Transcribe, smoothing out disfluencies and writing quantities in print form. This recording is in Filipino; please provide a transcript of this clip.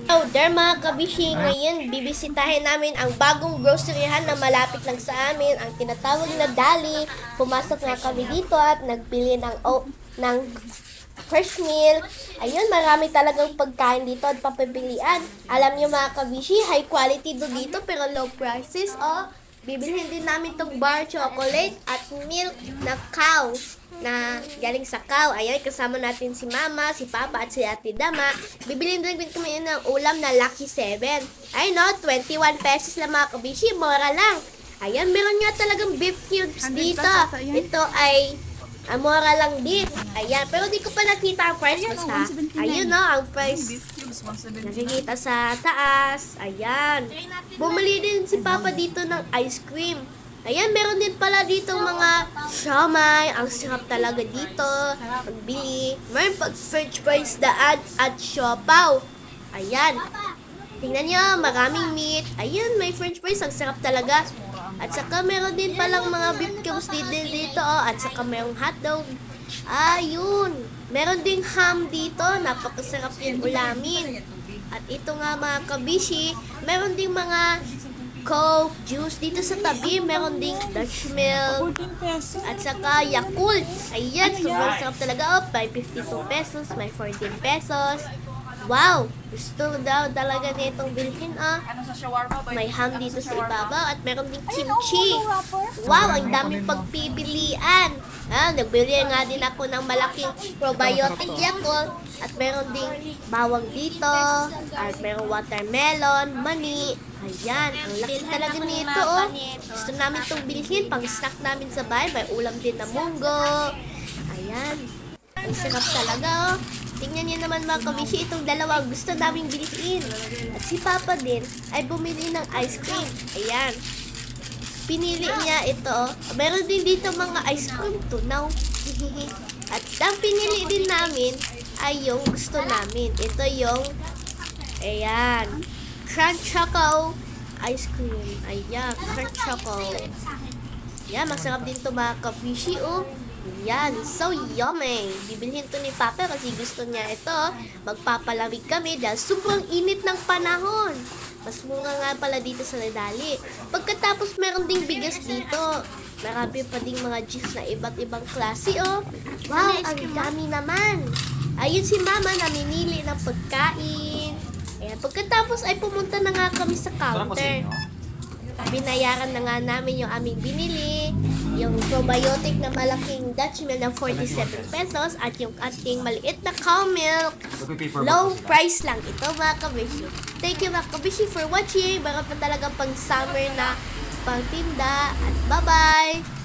Hello there mga kabishi, ngayon bibisitahin namin ang bagong groceryhan na malapit lang sa amin, ang tinatawag na Dali. Pumasok nga kami dito at nagbili ng fresh meal. Ayun, marami talagang pagkain dito at papabilian. Alam niyo mga kabishi, high quality do dito pero low prices. Bibilhin din namin tong bar chocolate at milk na cow na galing sa cow. Ayan, kasama natin si Mama, si Papa at si Ate Dama. Bibilhin din kami ng ulam na Lucky 7. Ay no, 21 pesos lang mga kabishi, mura lang. Ayan, meron nga talagang beef cubes dito. Ito ay mura lang din. Ayan, pero di ko pa nakita ang price basta. Ayun no, ang price nakikita sa taas. Ayan. Bumili din si Papa dito ng ice cream. Ayan, meron din pala dito mga siomai. Ang sarap talaga dito. Pagbili. Meron pag french fries daan at siopaw. Ayan. Tingnan nyo, maraming meat. Ayan, may french fries. Ang sarap talaga. At saka meron din palang mga beef cubes dito. At saka merong hotdog. Ayun. Meron ding ham dito. Napakasarap yung ulamin. At ito nga mga kabishi, meron ding mga Coke, juice dito sa tabi. Meron ding Dutch milk. At saka Yakult. Ayan, sobrang sarap talaga. May 52 pesos, may 14 pesos. Wow! Gusto daw talaga nitong bilhin May ham dito sa ibabaw at meron ding kimchi. Wow! Ang daming pagpipilian. Nagbili nga din ako ng malaking probiotic Yakult at meron ding bawang dito at meron watermelon, mani. Ayan, ang laki talaga nito Gusto namin itong bilhin pang snack namin sa bahay. May ulam din na munggo. Ayan. Ang sarap talaga Tingnan niyo naman mga kabishi, itong dalawa gusto naming bilhin. At si Papa din ay bumili ng ice cream. Ayan. Pinili niya ito. Meron din dito mga ice cream tunaw. At ang pinili din namin ay yung gusto namin. Ito yung, ayan, Crunch Choco ice cream. Ayan, Crunch Choco. Ayan, masarap din ito mga kabishi Yan, so yummy. Bibilhin to ni Papa kasi gusto niya ito. Magpapalamig kami dahil sobrang init ng panahon. Mas mura nga pala dito sa Dali. Pagkatapos meron ding bigas dito. Marami pa ding mga juice na iba't ibang klase Wow, ang dami naman. Ayun si Mama namimili ng pagkain. Ayan, pagkatapos ay pumunta na nga kami sa counter. Binayaran na nga namin yung aming binili. Yung probiotic na malaking Dutch milk na 47 pesos at yung ating maliit na cow milk. Low price lang ito mga kabishi. Thank you mga kabishi for watching. Baka pa talaga pang summer na pagtinda at bye-bye!